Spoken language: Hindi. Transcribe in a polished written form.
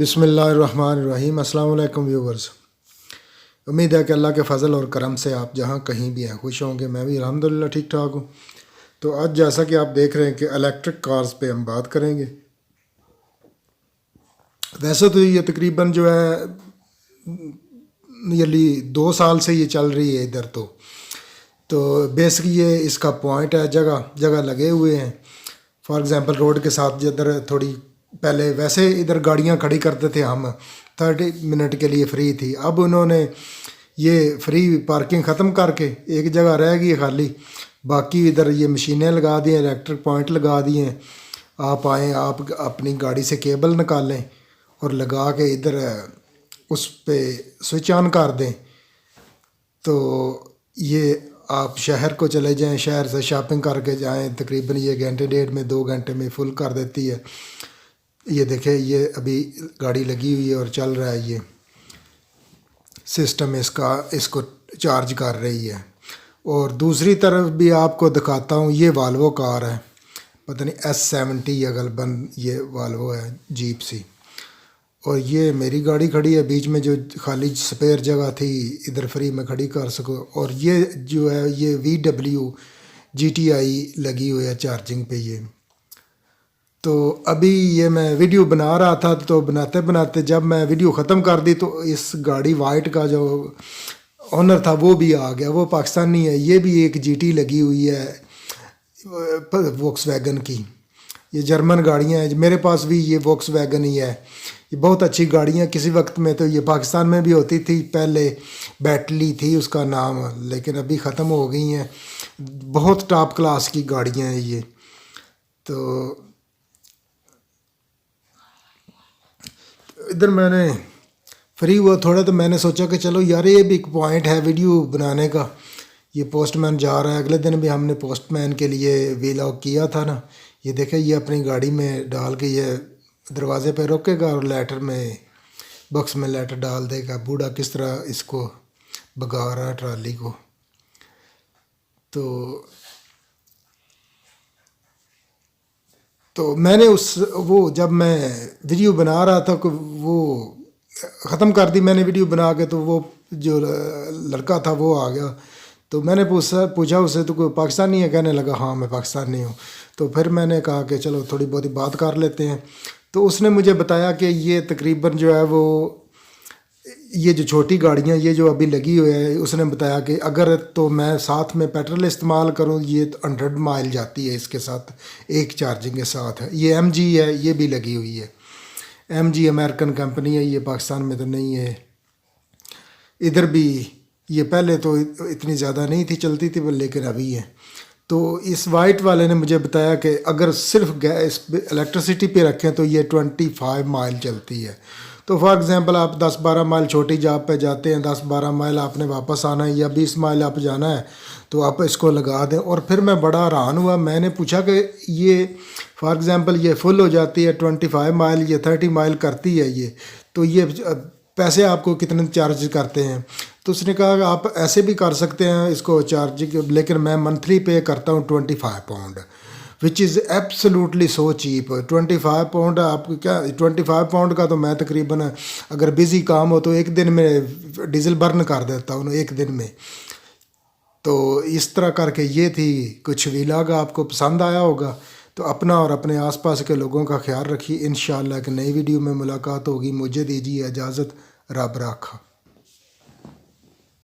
बिस्मिल्लाहिर्रहमानिर्रहीम। अस्सलाम वालेकुम व्यूवर्स। उम्मीद है कि अल्लाह के फ़ज़ल और करम से आप जहाँ कहीं भी हैं खुश होंगे। मैं भी अल्हम्दुलिल्लाह ठीक ठाक हूँ। तो आज जैसा कि आप देख रहे हैं कि इलेक्ट्रिक कार्स पे हम बात करेंगे। वैसे तो ये तकरीबन जो है नियरली 2 साल से ये चल रही है इधर। तो बेसिक ये इसका पॉइंट है, जगह जगह लगे हुए हैं। फॉर एग्ज़ाम्पल रोड के साथ जिधर थोड़ी पहले वैसे इधर गाड़ियां खड़ी करते थे हम, 30 मिनट के लिए फ्री थी। अब उन्होंने ये फ्री पार्किंग ख़त्म करके एक जगह रह गई खाली, बाकी इधर ये मशीनें लगा दी हैं, इलेक्ट्रिक पॉइंट लगा दिए हैं। आप आएँ, आप अपनी गाड़ी से केबल निकालें और लगा के इधर उस पे स्विच ऑन कर दें। तो ये आप शहर को चले जाएं, शहर से शॉपिंग करके जाएं, तकरीबन ये घंटे डेढ़ में 2 घंटे में फुल कर देती है। ये देखें, ये अभी गाड़ी लगी हुई है और चल रहा है। ये सिस्टम इसको चार्ज कर रही है। और दूसरी तरफ भी आपको दिखाता हूँ, ये वाल्वो कार है, पता नहीं S70 या गलबन ये वाल्वो है, जीप सी। और ये मेरी गाड़ी खड़ी है बीच में, जो खाली स्पेयर जगह थी इधर फ्री में खड़ी कर सको। और ये जो है ये VW GTI लगी हुई है चार्जिंग पे ये। तो अभी ये मैं वीडियो बना रहा था, तो बनाते बनाते जब मैं वीडियो ख़त्म कर दी तो इस गाड़ी वाइट का जो ओनर था वो भी आ गया। वो पाकिस्तानी है। ये भी एक GT लगी हुई है वॉक्सवैगन की। ये जर्मन गाड़ियाँ हैं, मेरे पास भी ये वॉक्सवैगन ही है। ये बहुत अच्छी गाड़ियाँ, किसी वक्त में तो ये पाकिस्तान में भी होती थी, पहले बैटली थी उसका नाम, लेकिन अभी ख़त्म हो गई हैं। बहुत टॉप क्लास की गाड़ियाँ हैं ये। तो इधर मैंने फ्री हुआ थोड़ा, तो मैंने सोचा कि चलो यार ये भी एक पॉइंट है वीडियो बनाने का। ये पोस्टमैन जा रहा है, अगले दिन भी हमने पोस्टमैन के लिए व्लॉग किया था ना। ये देखें, ये अपनी गाड़ी में डाल के ये दरवाज़े पे रोकेगा और लेटर में बॉक्स में लेटर डाल देगा। बूढ़ा किस तरह इसको भगा रहा है ट्राली को। तो मैंने वो जब मैं वीडियो बना रहा था वो ख़त्म कर दी मैंने वीडियो बना के। तो वो जो लड़का था वो आ गया। तो मैंने पूछा उससे, तो कोई पाकिस्तानी है? कहने लगा हाँ मैं पाकिस्तानी हूँ। तो फिर मैंने कहा कि चलो थोड़ी बहुत बात कर लेते हैं। तो उसने मुझे बताया कि ये तकरीबन जो है वो ये जो छोटी गाड़ियाँ ये जो अभी लगी हुई है, उसने बताया कि अगर तो मैं साथ में पेट्रोल इस्तेमाल करूँ ये तो 100 माइल जाती है इसके साथ, एक चार्जिंग के साथ है। ये MG है, ये भी लगी हुई है। MG अमेरिकन कंपनी है, ये पाकिस्तान में तो नहीं है। इधर भी ये पहले तो इतनी ज़्यादा नहीं थी चलती थी, लेकिन अभी है। तो इस वाइट वाले ने मुझे बताया कि अगर सिर्फ गैस इलेक्ट्रिसिटी पे रखें तो ये 25 माइल चलती है। तो फॉर एग्ज़ाम्पल आप 10-12 माइल छोटी जॉब पे जाते हैं, 10-12 माइल आपने वापस आना है या 20 माइल आप जाना है, तो आप इसको लगा दें। और फिर मैं बड़ा हैरान हुआ, मैंने पूछा कि ये फॉर एग्ज़ाम्पल ये फुल हो जाती है 25 माइल, ये 30 माइल करती है ये, तो ये पैसे आपको कितने चार्ज करते हैं? तो उसने कहा आप ऐसे भी कर सकते हैं इसको चार्ज, लेकिन मैं मंथली पे करता हूँ 25 pound, which is absolutely so cheap. 25 pound आपको क्या, 25 पाउंड का तो मैं तकरीबन अगर बिज़ी काम हो तो एक दिन में डीजल बर्न कर देता हूँ एक दिन में। तो इस तरह करके ये थी कुछ व्लॉग, आपको पसंद आया होगा। तो अपना और अपने आसपास के लोगों का ख्याल रखिए। इंशाअल्लाह एक नई वीडियो में मुलाकात होगी। मुझे दीजिए इजाज़त। रब राखा।